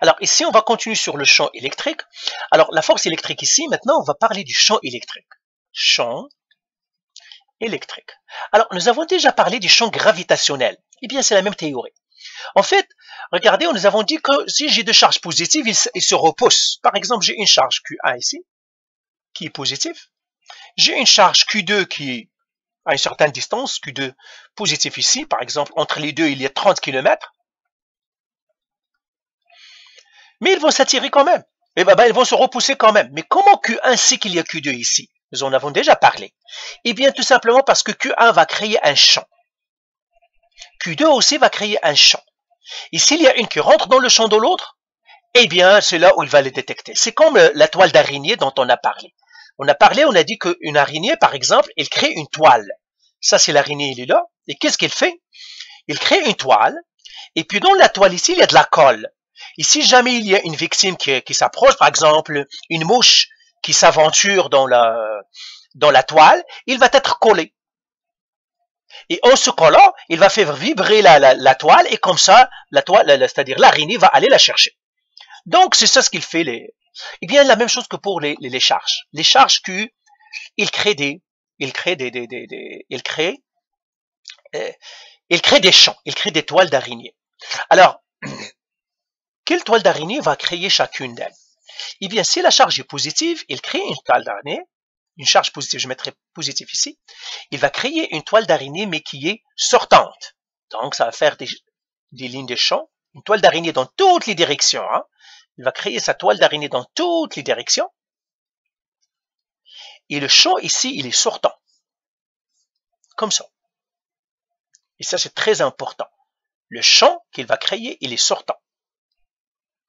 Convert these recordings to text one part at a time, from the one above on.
Alors ici, on va continuer sur le champ électrique. Alors la force électrique ici, maintenant, on va parler du champ électrique. Champ électrique. Alors, nous avons déjà parlé du champ gravitationnel. Eh bien, c'est la même théorie. En fait, regardez, nous avons dit que si j'ai deux charges positives, ils se repoussent. Par exemple, j'ai une charge Q1 ici, qui est positive. J'ai une charge Q2 qui est à une certaine distance, Q2 positif ici. Par exemple, entre les deux, il y a 30 km. Mais ils vont s'attirer quand même. Et ben, ils vont se repousser quand même. Mais comment Q1 sait qu'il y a Q2 ici? Nous en avons déjà parlé. Eh bien, tout simplement parce que Q1 va créer un champ. Q2 aussi va créer un champ. Et s'il y a une qui rentre dans le champ de l'autre, eh bien, c'est là où il va les détecter. C'est comme la toile d'araignée dont on a parlé. On a dit qu'une araignée, par exemple, elle crée une toile. Ça, c'est l'araignée, il est là. Et qu'est-ce qu'il fait? Il crée une toile. Et puis, dans la toile ici, il y a de la colle. Et si jamais il y a une victime qui s'approche, par exemple, une mouche qui s'aventure dans la toile, il va être collé. Et en se collant, il va faire vibrer la toile, et comme ça, c'est-à-dire l'araignée va aller la chercher. Donc, c'est ça ce qu'il fait. Eh bien, la même chose que pour les charges. Les charges Q, ils créent des champs, ils créent des toiles d'araignée. Alors, quelle toile d'araignée va créer chacune d'elles? Eh bien, si la charge est positive, il crée une toile d'araignée, une charge positive, je mettrai positif ici, il va créer une toile d'araignée, mais qui est sortante. Donc, ça va faire des lignes de champ, une toile d'araignée dans toutes les directions. Hein. Il va créer sa toile d'araignée dans toutes les directions. Et le champ ici, il est sortant. Comme ça. Et ça, c'est très important. Le champ qu'il va créer, il est sortant.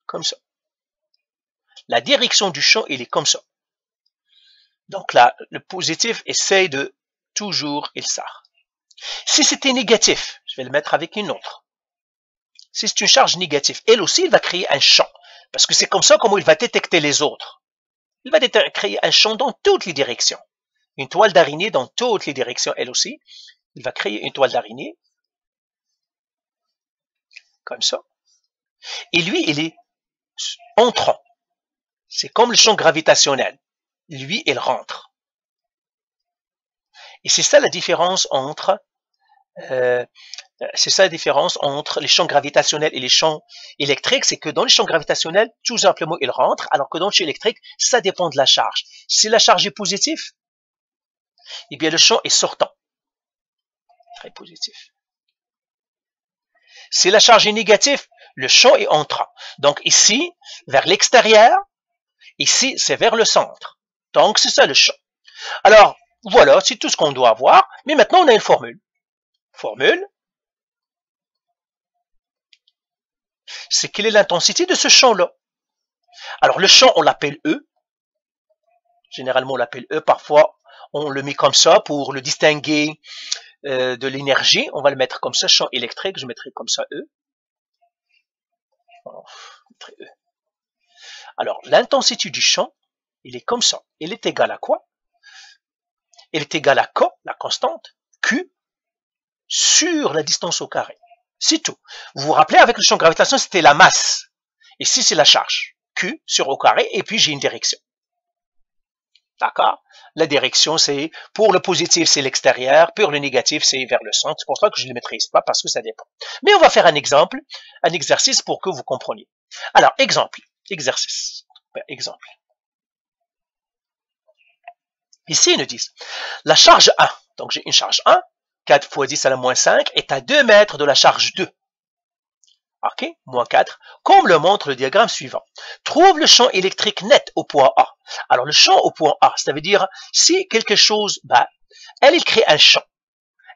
Comme ça. La direction du champ, il est comme ça. Donc là, le positif essaye de toujours, il sort. Si c'était négatif, je vais le mettre avec une autre. Si c'est une charge négative, elle aussi, il va créer un champ. Parce que c'est comme ça comment il va détecter les autres. Il va créer un champ dans toutes les directions. Une toile d'araignée dans toutes les directions, elle aussi. Il va créer une toile d'araignée. Comme ça. Et lui, il est entrant. C'est comme le champ gravitationnel. Lui, il rentre. Et c'est ça la différence entre les champs gravitationnels et les champs électriques, c'est que dans les champs gravitationnels, tout simplement, ils rentrent, alors que dans le champ électrique, ça dépend de la charge. Si la charge est positive, eh bien le champ est sortant. Très positif. Si la charge est négative, le champ est entrant. Donc ici, vers l'extérieur, ici, c'est vers le centre. Donc c'est ça le champ. Alors, voilà, c'est tout ce qu'on doit avoir. Mais maintenant, on a une formule. Formule, c'est quelle est l'intensité de ce champ-là. Alors, le champ, on l'appelle E. Généralement, on l'appelle E. Parfois, on le met comme ça pour le distinguer de l'énergie. On va le mettre comme ça, champ électrique. Je mettrai comme ça E. E. Alors, l'intensité du champ, il est comme ça. Il est égal à quoi? Il est égal à K, la constante, Q, sur la distance au carré. C'est tout. Vous vous rappelez, avec le champ de gravitation, c'était la masse. Ici, c'est la charge. Q sur au carré, et puis j'ai une direction. D'accord? La direction, c'est, pour le positif, c'est l'extérieur, pour le négatif, c'est vers le centre. C'est pour ça que je ne le maîtrise pas, parce que ça dépend. Mais on va faire un exemple, un exercice pour que vous compreniez. Alors, exemple, exercice, exemple. Ici, ils nous disent, la charge 1, donc j'ai une charge 1, 4 fois 10 à la moins 5, est à 2 mètres de la charge 2. OK, moins 4, comme le montre le diagramme suivant. Trouve le champ électrique net au point A. Alors, le champ au point A, ça veut dire, si quelque chose, elle, il crée un champ.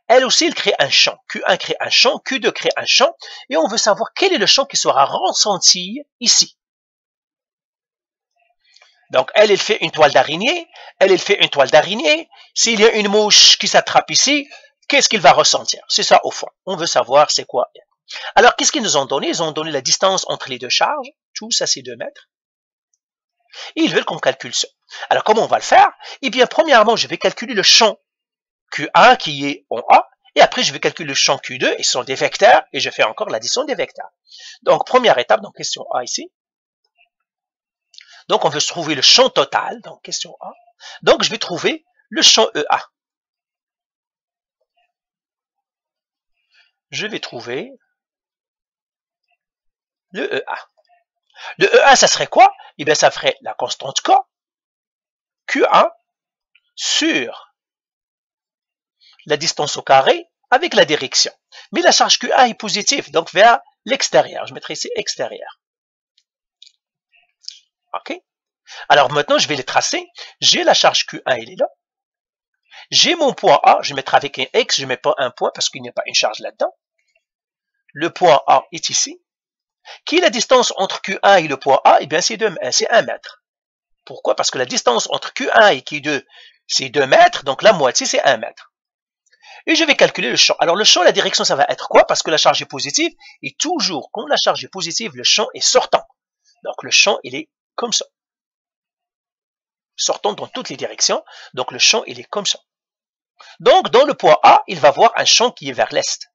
Elle aussi, il crée un champ. Q1 crée un champ, Q2 crée un champ, et on veut savoir quel est le champ qui sera ressenti ici. Donc, elle fait une toile d'araignée, elle fait une toile d'araignée. S'il y a une mouche qui s'attrape ici, qu'est-ce qu'il va ressentir? C'est ça au fond. On veut savoir c'est quoi. Alors, qu'est-ce qu'ils nous ont donné? Ils ont donné la distance entre les deux charges. Tout ça, c'est 2 mètres. Et ils veulent qu'on calcule ça. Alors, comment on va le faire? Eh bien, premièrement, je vais calculer le champ Q1 qui est en A. Et après, je vais calculer le champ Q2 et ce sont des vecteurs. Et je fais encore l'addition des vecteurs. Donc, première étape, donc question A ici. Donc, on veut se trouver le champ total, donc question A. Donc, je vais trouver le champ EA. Je vais trouver le EA. Le EA, ça serait quoi? Eh bien, ça ferait la constante K, Q1, sur la distance au carré avec la direction. Mais la charge QA est positive, donc vers l'extérieur. Je mettrai ici extérieur. OK? Alors maintenant, je vais les tracer. J'ai la charge Q1, elle est là. J'ai mon point A, je vais mettre avec un X, je ne mets pas un point parce qu'il n'y a pas une charge là-dedans. Le point A est ici. Qui est la distance entre Q1 et le point A? Eh bien, c'est 1 mètre. Pourquoi? Parce que la distance entre Q1 et Q2, c'est 2 mètres, donc la moitié, c'est 1 mètre. Et je vais calculer le champ. Alors, le champ, la direction, ça va être quoi? Parce que la charge est positive, et toujours, quand la charge est positive, le champ est sortant. Donc, le champ, il est comme ça. Sortant dans toutes les directions, donc le champ, il est comme ça. Donc, dans le point A, il va avoir un champ qui est vers l'est.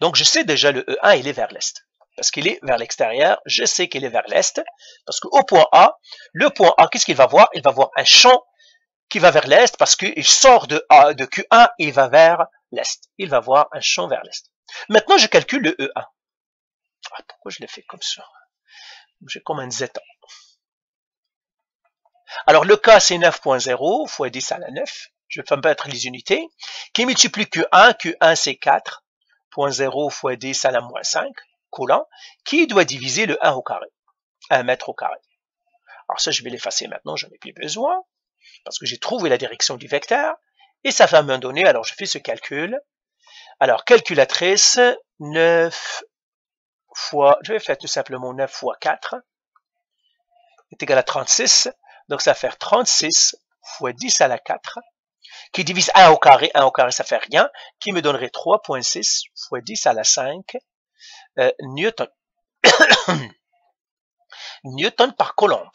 Donc, je sais déjà le E1, il est vers l'est. Parce qu'il est vers l'extérieur, je sais qu'il est vers l'est. Parce qu'au point A, le point A, qu'est-ce qu'il va voir? Il va voir un champ qui va vers l'est parce qu'il sort de Q1 et il va vers l'est. Il va voir un champ vers l'est. Maintenant, je calcule le E1. Ah, pourquoi je l'ai fait comme ça? J'ai comme un zéton. Alors, le K, c'est 9.0 fois 10 à la 9. Je vais mettre les unités. Qui multiplie Q1. Q1, c'est 4.0 fois 10 à la moins 5 coulomb. Qui doit diviser le 1 au carré? 1 mètre au carré. Alors ça, je vais l'effacer maintenant, j'en ai plus besoin. Parce que j'ai trouvé la direction du vecteur. Et ça va me donner, alors je fais ce calcul. Alors, calculatrice, 9 fois, je vais faire tout simplement 9 fois 4 est égal à 36. Donc, ça va faire 36 fois 10 à la 4, qui divise 1 au carré ça fait rien, qui me donnerait 3.6 fois 10 à la 5 newton. Newton par coulomb.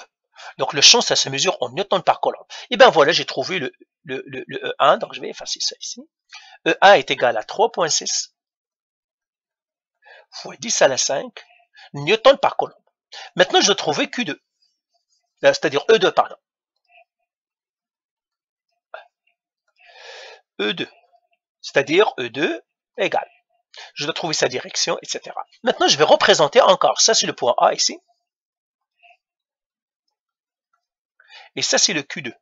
Donc, le champ, ça se mesure en newton par coulomb. Et bien voilà, j'ai trouvé le E1, donc je vais effacer ça ici. E1 est égal à 3.6 fois 10 à la 5 newton par coulomb. Maintenant, je dois trouver Q2. C'est-à-dire E2, pardon. E2. C'est-à-dire E2 égale. Je dois trouver sa direction, etc. Maintenant, je vais représenter encore. Ça, c'est le point A ici. Et ça, c'est le Q2.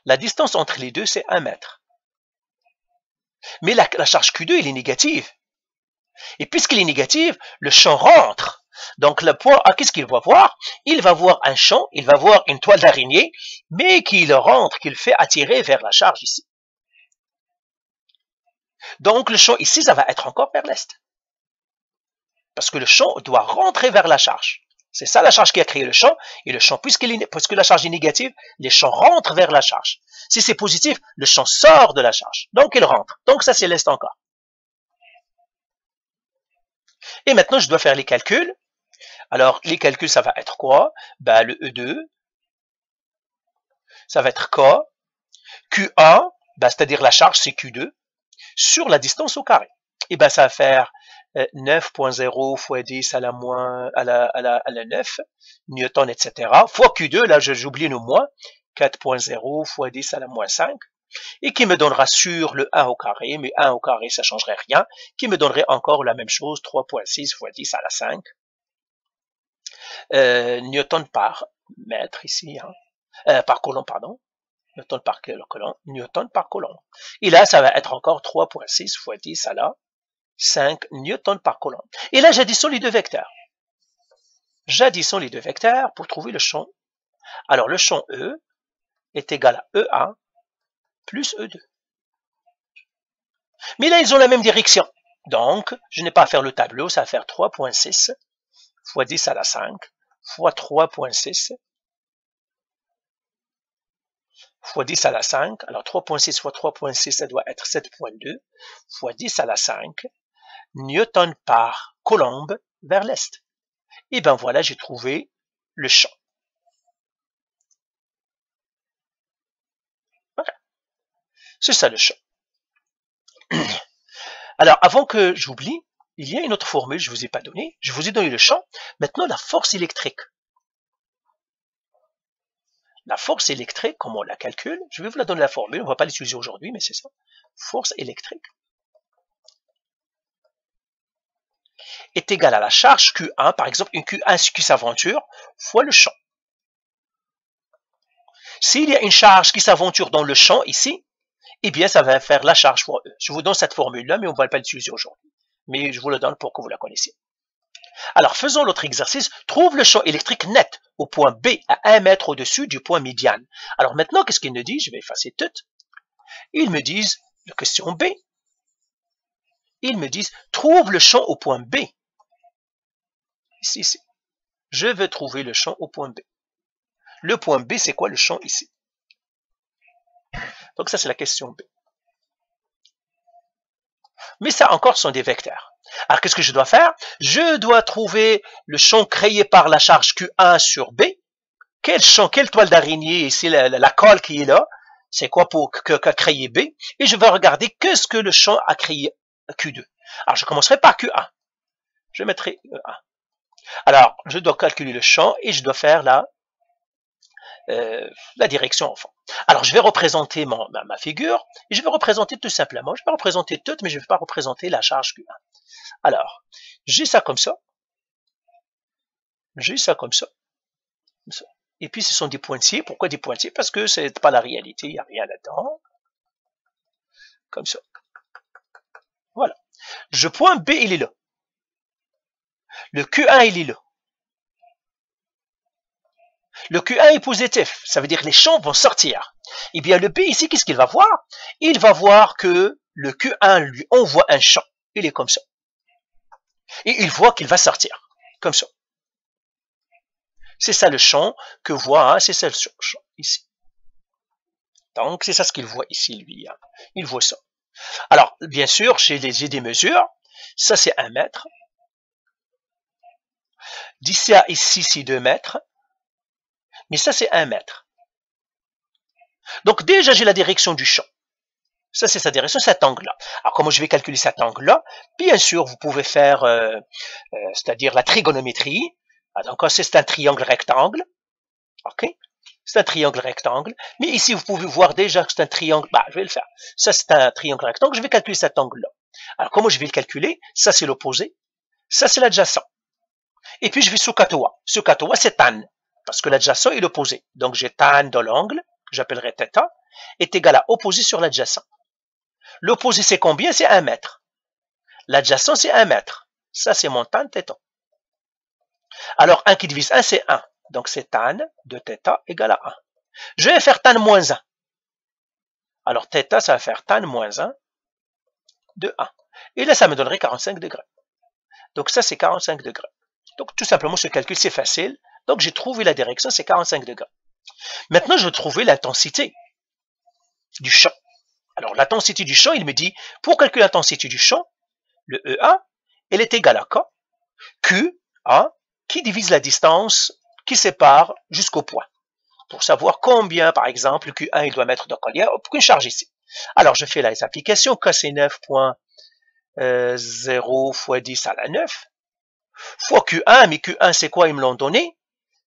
La distance entre les deux, c'est 1 mètre. Mais la charge Q2, elle est négative. Et puisqu'elle est négative, le champ rentre. Donc, le point A, qu'est-ce qu'il va voir? Il va voir un champ, il va voir une toile d'araignée, mais qu'il rentre, qu'il fait attirer vers la charge ici. Donc, le champ ici, ça va être encore vers l'est. Parce que le champ doit rentrer vers la charge. C'est ça la charge qui a créé le champ. Et le champ, puisque la charge est négative, les champs rentrent vers la charge. Si c'est positif, le champ sort de la charge. Donc, il rentre. Donc, ça, c'est l'est encore. Et maintenant, je dois faire les calculs. Alors, les calculs, ça va être quoi? Ben, le E2, ça va être K. Q1, ben, c'est-à-dire la charge, c'est Q2, sur la distance au carré. Et ben, ça va faire 9.0 fois 10 à la 9, newton, etc. Fois Q2, là, j'oublie le moins, 4.0 fois 10 à la moins 5, et qui me donnera sur le 1 au carré, mais 1 au carré, ça ne changerait rien, qui me donnerait encore la même chose, 3.6 fois 10 à la 5, newton par mètre ici, hein, par coulomb, pardon, newton par coulomb. Et là, ça va être encore 3.6 fois 10 à la 5 newton par coulomb. Et là, j'additionne les deux vecteurs. J'additionne les deux vecteurs pour trouver le champ. Alors, le champ E est égal à E1 plus E2. Mais là, ils ont la même direction. Donc, je n'ai pas à faire le tableau, ça va faire 3.6 fois 10 à la 5 fois 3.6 fois 10 à la 5. Alors, 3.6 fois 3.6, ça doit être 7.2 fois 10 à la 5 newton par coulomb vers l'est. Et bien voilà, j'ai trouvé le champ. Voilà. C'est ça le champ. Alors, avant que j'oublie, il y a une autre formule, je ne vous ai pas donné. Je vous ai donné le champ. Maintenant, la force électrique. La force électrique, comment on la calcule? Je vais vous la donner la formule, on ne va pas l'utiliser aujourd'hui, mais c'est ça. Force électrique est égale à la charge Q1, par exemple, une Q1 qui s'aventure, fois le champ. S'il y a une charge qui s'aventure dans le champ, ici, eh bien, ça va faire la charge fois E. Je vous donne cette formule-là, mais on ne va pas l'utiliser aujourd'hui. Mais je vous la donne pour que vous la connaissiez. Alors, faisons l'autre exercice. Trouve le champ électrique net au point B à 1 mètre au-dessus du point médiane. Alors maintenant, qu'est-ce qu'il nous dit? Je vais effacer tout. Ils me disent, la question B, ils me disent, trouve le champ au point B. Ici. Je veux trouver le champ au point B. Le point B, c'est quoi le champ ici? Donc ça, c'est la question B. Mais ça encore sont des vecteurs. Alors qu'est-ce que je dois faire? Je dois trouver le champ créé par la charge Q1 sur B. Quel champ, quelle toile d'araignée ici, la colle qui est là, c'est quoi pour créer B? Et je vais regarder qu'est-ce que le champ a créé Q2. Alors je commencerai par Q1. Je mettrai E1. Alors je dois calculer le champ et je dois faire la direction en fond. Alors je vais représenter ma figure et je vais représenter tout simplement, je vais représenter tout, mais je ne vais pas représenter la charge Q1. Alors, j'ai ça comme ça. J'ai ça comme ça. Et puis ce sont des pointillés. Pourquoi des pointillés? Parce que ce n'est pas la réalité, il n'y a rien là-dedans. Comme ça. Voilà. Le point B, il est là. Le Q1, il est là. Le Q1 est positif, ça veut dire que les champs vont sortir. Et bien le B ici, qu'est-ce qu'il va voir? Il va voir que le Q1 lui envoie un champ. Il est comme ça. Et il voit qu'il va sortir. Comme ça. C'est ça le champ que voit, hein, c'est ça le champ ici. Donc c'est ça ce qu'il voit ici, lui. Hein. Il voit ça. Alors, bien sûr, j'ai des mesures. Ça, c'est 1 mètre. D'ici à ici, c'est 2 mètres. Mais ça, c'est 1 mètre. Donc déjà, j'ai la direction du champ. Ça, c'est sa direction, cet angle-là. Alors, comment je vais calculer cet angle-là? Bien sûr, vous pouvez faire, c'est-à-dire la trigonométrie. Donc, c'est un triangle rectangle. OK? C'est un triangle rectangle. Mais ici, vous pouvez voir déjà que c'est un triangle. Bah, je vais le faire. Ça, c'est un triangle rectangle. Je vais calculer cet angle-là. Alors, comment je vais le calculer? Ça, c'est l'opposé. Ça, c'est l'adjacent. Et puis, je vais sous Katoa. Sous Katoa, c'est tan. Parce que l'adjacent est l'opposé. Donc, j'ai tan dans l'angle, que j'appellerai θ, est égal à opposé sur l'adjacent. L'opposé, c'est combien? C'est 1 mètre. L'adjacent, c'est 1 mètre. Ça, c'est mon tan θ. Alors, 1 qui divise 1, c'est 1. Donc, c'est tan de θ égale à 1. Je vais faire tan moins 1. Alors, θ, ça va faire tan moins 1 de 1. Et là, ça me donnerait 45 degrés. Donc, ça, c'est 45 degrés. Donc, tout simplement, ce calcul, c'est facile. Donc, j'ai trouvé la direction, c'est 45 degrés. Maintenant, je vais trouver l'intensité du champ. Alors, l'intensité du champ, il me dit, pour calculer l'intensité du champ, le E1, elle est égale à quoi? Q1, qui divise la distance qui sépare jusqu'au point. Pour savoir combien, par exemple, Q1, il doit mettre de collier, aucune charge ici. Alors, je fais les applications, K c'est 9.0 fois 10 à la 9, fois Q1, mais Q1, c'est quoi? Ils me l'ont donné.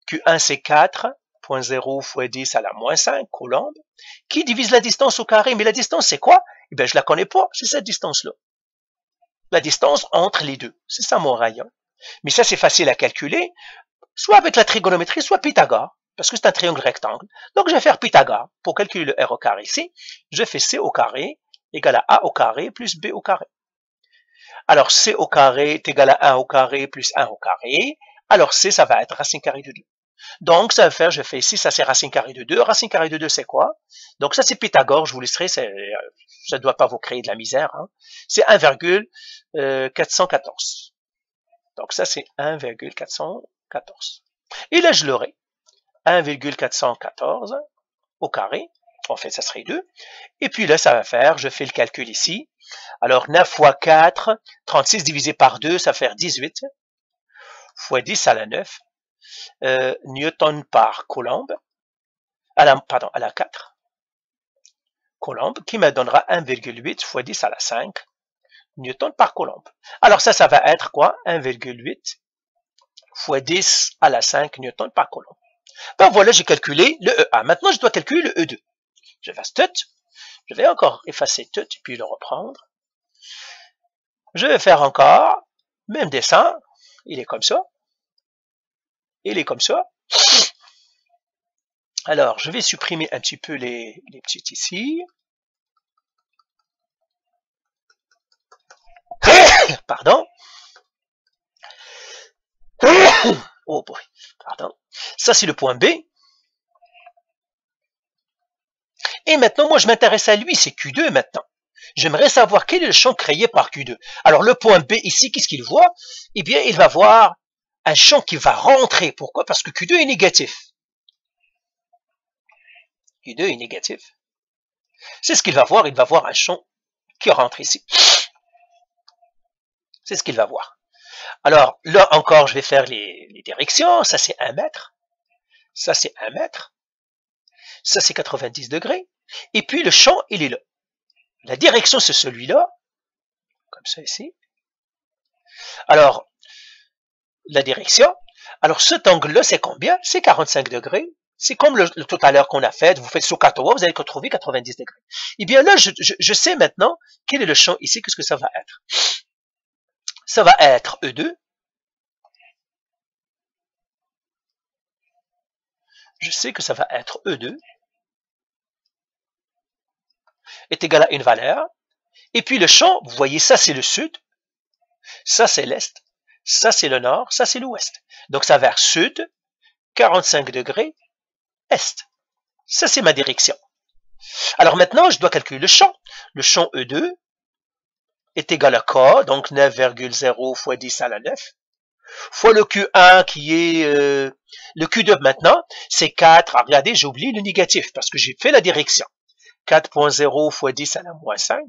Q1, c'est 4.0 fois 10 à la moins 5 coulombs, qui divise la distance au carré. Mais la distance, c'est quoi? Eh bien, je la connais pas, c'est cette distance-là. La distance entre les deux, c'est ça mon rayon. Mais ça, c'est facile à calculer, soit avec la trigonométrie, soit Pythagore, parce que c'est un triangle rectangle. Donc, je vais faire Pythagore. Pour calculer le R au carré ici, je fais C au carré égale à A au carré plus B au carré. Alors, C au carré est égal à 1 au carré plus 1 au carré. Alors, C, ça va être racine carrée de 2. Donc, ça va faire, je fais ici, ça c'est racine carrée de 2. Racine carrée de 2, c'est quoi? Donc, ça c'est Pythagore, je vous laisserai, ça ne doit pas vous créer de la misère. Hein. C'est 1,414. Donc, ça c'est 1,414. Et là, je l'aurai. 1,414 au carré. En fait, ça serait 2. Et puis là, ça va faire, je fais le calcul ici. Alors, 9 fois 4, 36 divisé par 2, ça va faire 18. Fois 10 à la 9. Newton par coulombe, à la 4, coulombe, qui me donnera 1,8 fois 10 à la 5. newtons par coulombe. Alors ça va être quoi? 1,8 fois 10 à la 5 newtons par coulombe. Ben voilà, j'ai calculé le E1. Maintenant, je dois calculer le E2. Je fasse tout. Je vais encore effacer tout et puis le reprendre. Je vais faire encore, même dessin. Il est comme ça. Il est comme ça. Alors, je vais supprimer un petit peu les petites ici. Pardon. Oh boy, pardon. Ça, c'est le point B. Et maintenant, moi, je m'intéresse à lui, c'est Q2 maintenant. J'aimerais savoir quel est le champ créé par Q2. Alors, le point B ici, qu'est-ce qu'il voit? Eh bien, il va voir un champ qui va rentrer. Pourquoi? Parce que Q2 est négatif. Q2 est négatif. C'est ce qu'il va voir. Il va voir un champ qui rentre ici. C'est ce qu'il va voir. Alors, là encore, je vais faire les directions. Ça, c'est 1 mètre. Ça, c'est 1 mètre. Ça, c'est 90 degrés. Et puis, le champ, il est là. La direction, c'est celui-là. Comme ça, ici. Alors, la direction. Alors, cet angle-là, c'est combien? C'est 45 degrés. C'est comme le tout à l'heure qu'on a fait. Vous faites SOHCAHTOA, vous allez trouver 90 degrés. Eh bien, là, je sais maintenant quel est le champ ici. Qu'est-ce que ça va être? Ça va être E2. Je sais que ça va être E2 est égal à une valeur. Et puis le champ, vous voyez, ça c'est le sud, ça c'est l'est, ça c'est le nord, ça c'est l'ouest. Donc ça va vers sud, 45 degrés, est. Ça c'est ma direction. Alors maintenant, je dois calculer le champ. Le champ E2 est égal à K, donc 9,0 fois 10 à la 9, fois le Q1 qui est... le Q2 maintenant, c'est 4. Ah, regardez, j'ai oublié le négatif parce que j'ai fait la direction. 4,0 fois 10 à la moins 5,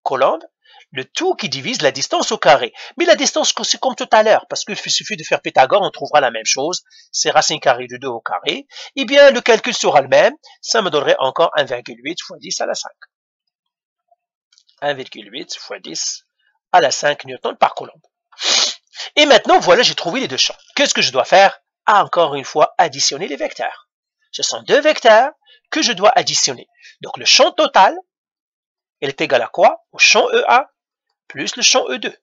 coulombe, le tout qui divise la distance au carré. Mais la distance, c'est comme tout à l'heure, parce qu'il suffit de faire Pythagore, on trouvera la même chose. C'est racine carrée de 2 au carré. Eh bien, le calcul sera le même. Ça me donnerait encore 1,8 fois 10 à la 5. 1,8 fois 10 à la 5 newtons par coulombe. Et maintenant, voilà, j'ai trouvé les deux champs. Qu'est-ce que je dois faire? Encore une fois, additionner les vecteurs. Ce sont deux vecteurs que je dois additionner. Donc, le champ total, il est égal à quoi? Au champ E1 plus le champ E2.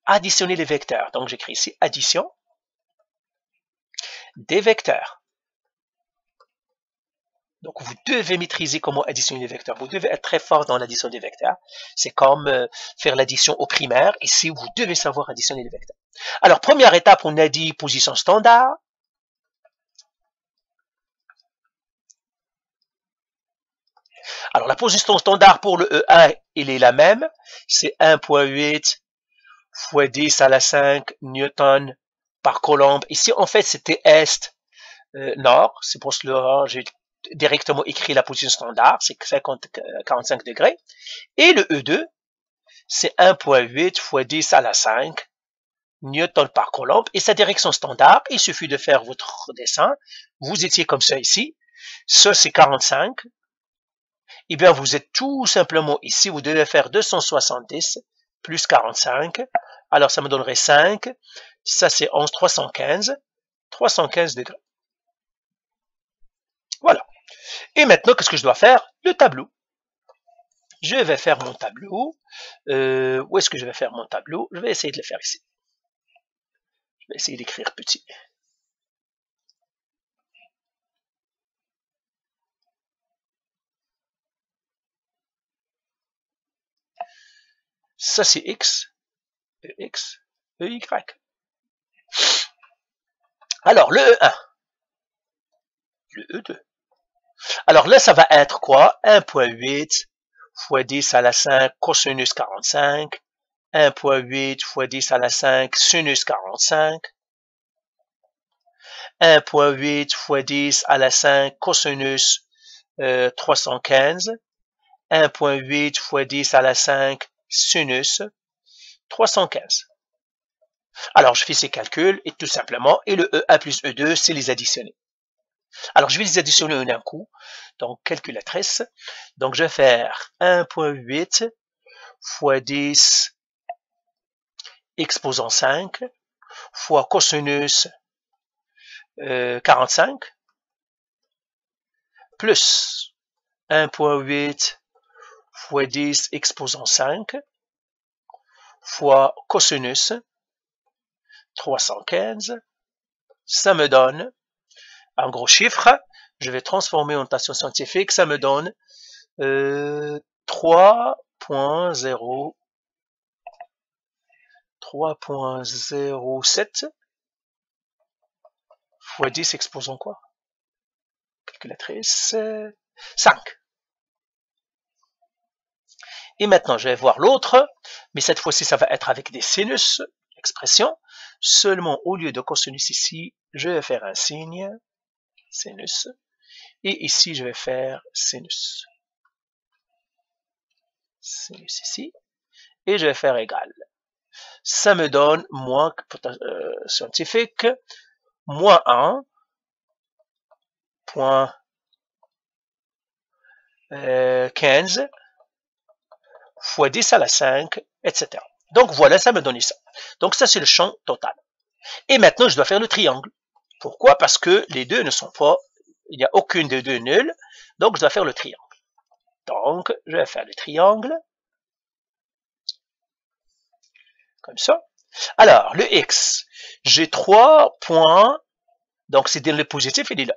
Additionner les vecteurs. Donc, j'écris ici addition des vecteurs. Donc, vous devez maîtriser comment additionner les vecteurs. Vous devez être très fort dans l'addition des vecteurs. C'est comme faire l'addition au primaire. Ici, vous devez savoir additionner les vecteurs. Alors, première étape, on a dit position standard. Alors, la position standard pour le E1, il est la même. C'est 1,8 fois 10 à la 5 newton par coulombe. Ici, en fait, c'était est, nord. C'est pour cela que j'ai directement écrit la position standard. C'est 45 degrés. Et le E2, c'est 1,8 fois 10 à la 5 newton par coulombe. Et sa direction standard, il suffit de faire votre dessin. Vous étiez comme ça ici. Ça, c'est 45. Eh bien, vous êtes tout simplement ici. Vous devez faire 270 plus 45. Alors, ça me donnerait 5. Ça, c'est 11, 315. 315 degrés. Voilà. Et maintenant, qu'est-ce que je dois faire? Le tableau. Je vais faire mon tableau. Où est-ce que je vais faire mon tableau? Je vais essayer de le faire ici. Je vais essayer d'écrire petit. Ça, c'est X, EX, EY. Alors, le E1, le E2. Alors là, ça va être quoi? 1,8 fois 10 à la 5 cosinus 45. 1,8 fois 10 à la 5 sinus 45. 1,8 fois 10 à la 5 cosinus 315. 1,8 fois 10 à la 5 sinus 315. Alors, je fais ces calculs et tout simplement, et le E1 plus E2, c'est les additionner. Alors, je vais les additionner un coup. Donc, calculatrice. Donc, je vais faire 1,8 fois 10 exposant 5 fois cosinus 45 plus 1,8 fois 10 exposant 5 fois cosinus 315. Ça me donne un gros chiffre. Je vais transformer en notation scientifique. Ça me donne 3.07 fois 10 exposant quoi? Calculatrice. 5. Et maintenant, je vais voir l'autre, mais cette fois-ci, ça va être avec des sinus, expression. Seulement, au lieu de cosinus ici, je vais faire un signe, sinus. Et ici, je vais faire sinus. Sinus ici. Et je vais faire égal. Ça me donne, moins scientifique, moins 1.15 fois 10 à la 5, etc. Donc voilà, ça me donne ça. Donc ça, c'est le champ total. Et maintenant, je dois faire le triangle. Pourquoi? Parce que les deux ne sont pas, il n'y a aucune des deux nulle. Donc, je dois faire le triangle. Donc, je vais faire le triangle. Comme ça. Alors, le x, j'ai 3 points. Donc, c'est dans le positif, il est là.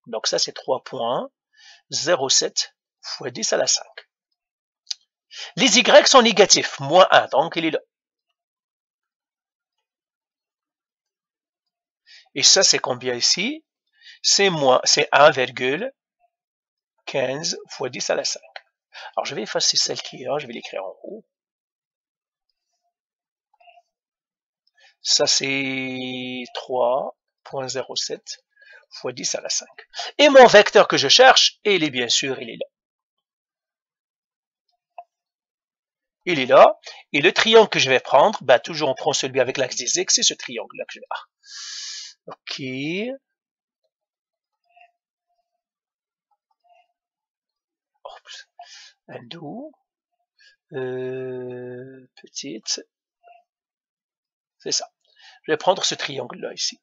Donc, ça, c'est 3.07 fois 10 à la 5. Les y sont négatifs, moins 1, donc il est là. Et ça, c'est combien ici? C'est 1,15 fois 10 à la 5. Alors, je vais effacer celle qui est là, je vais l'écrire en haut. Ça, c'est 3.07 fois 10 à la 5. Et mon vecteur que je cherche, il est bien sûr, il est là. Il est là. Et le triangle que je vais prendre, ben, toujours on prend celui avec l'axe des x, c'est ce triangle-là que je vais avoir. OK. Oups. Un doux. Petite. C'est ça. Je vais prendre ce triangle-là ici.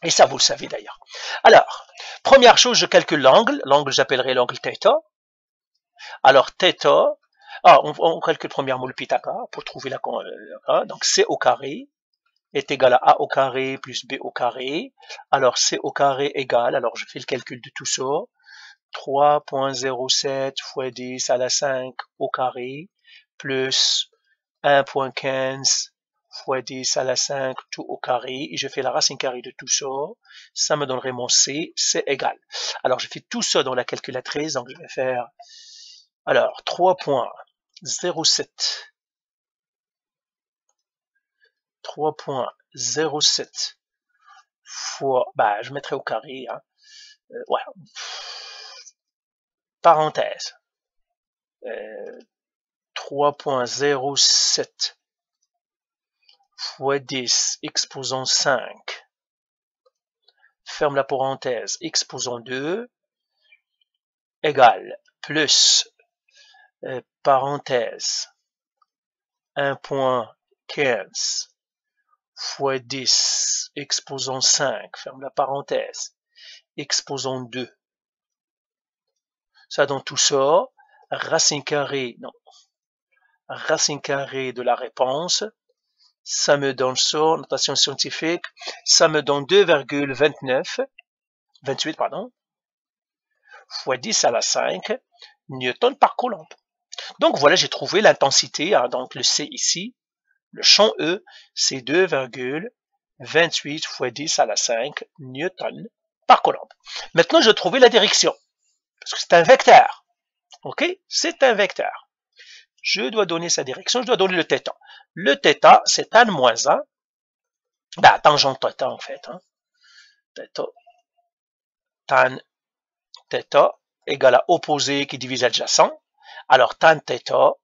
Et ça, vous le savez d'ailleurs. Alors, première chose, je calcule l'angle. L'angle, j'appellerai l'angle θ. Alors, θ, on calcule premièrement le Pythagore pour trouver la... donc, C au carré est égal à A au carré plus B au carré. Alors, C au carré égale, alors je fais le calcul de tout ça, 3.07 fois 10 à la 5 au carré plus 1.15 fois 10 à la 5 tout au carré, et je fais la racine carrée de tout ça, ça me donnerait mon C, c'est égal. Alors, je fais tout ça dans la calculatrice, donc je vais faire, alors, 3.07 fois, bah, je mettrai au carré, hein, ouais, parenthèse, 3.07 fois 10 exposant 5, ferme la parenthèse, exposant 2, égale, plus, parenthèse, 1.15 fois 10 exposant 5, ferme la parenthèse, exposant 2. Ça donne tout ça, racine carrée, non, racine carrée de la réponse, ça me donne ça, notation scientifique, ça me donne 2,28 pardon, fois 10 à la 5 newton par coulomb. Donc voilà, j'ai trouvé l'intensité, hein, donc le C ici, le champ E, c'est 2,28 fois 10 à la 5 newton par coulomb. Maintenant, je vais trouver la direction, parce que c'est un vecteur. OK? C'est un vecteur. Je dois donner sa direction, je dois donner le θ. Le θ, c'est tan moins 1. Ben, tangente θ, en fait. Hein. Θ, tan θ égale à opposé qui divise adjacent. Alors, tan θ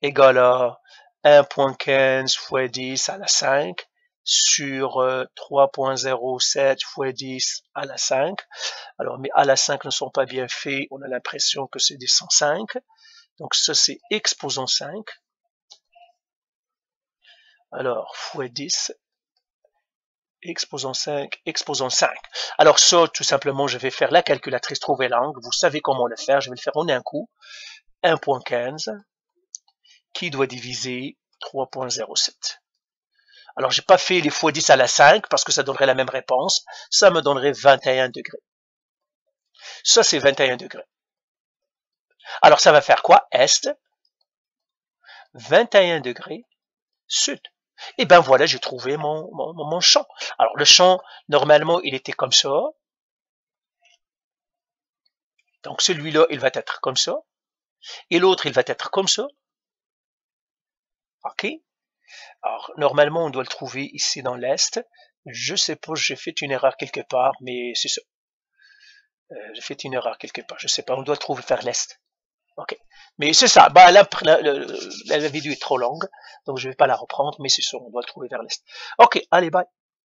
égale à 1.15 fois 10 à la 5 sur 3.07 fois 10 à la 5. Alors, mais à la 5 ne sont pas bien faits. On a l'impression que c'est des 105. Donc, ça, c'est exposant 5. Alors, fois 10, exposant 5, exposant 5. Alors, ça, tout simplement, je vais faire la calculatrice trouver l'angle. Vous savez comment le faire. Je vais le faire en un coup. 1.15 qui doit diviser 3.07. Alors, j'ai pas fait les fois 10 à la 5 parce que ça donnerait la même réponse. Ça me donnerait 21 degrés. Ça, c'est 21 degrés. Alors, ça va faire quoi? Est, 21 degrés, sud. Et ben voilà, j'ai trouvé mon champ. Alors, le champ, normalement, il était comme ça. Donc, celui-là, il va être comme ça. Et l'autre, il va être comme ça. OK? Alors, normalement, on doit le trouver ici dans l'Est. Je sais pas, j'ai fait une erreur quelque part, mais c'est ça. J'ai fait une erreur quelque part. Je sais pas, on doit le trouver vers l'Est. OK. Mais c'est ça. Bah, la vidéo est trop longue, donc je vais pas la reprendre, mais c'est ça, on doit le trouver vers l'Est. OK, allez, bye.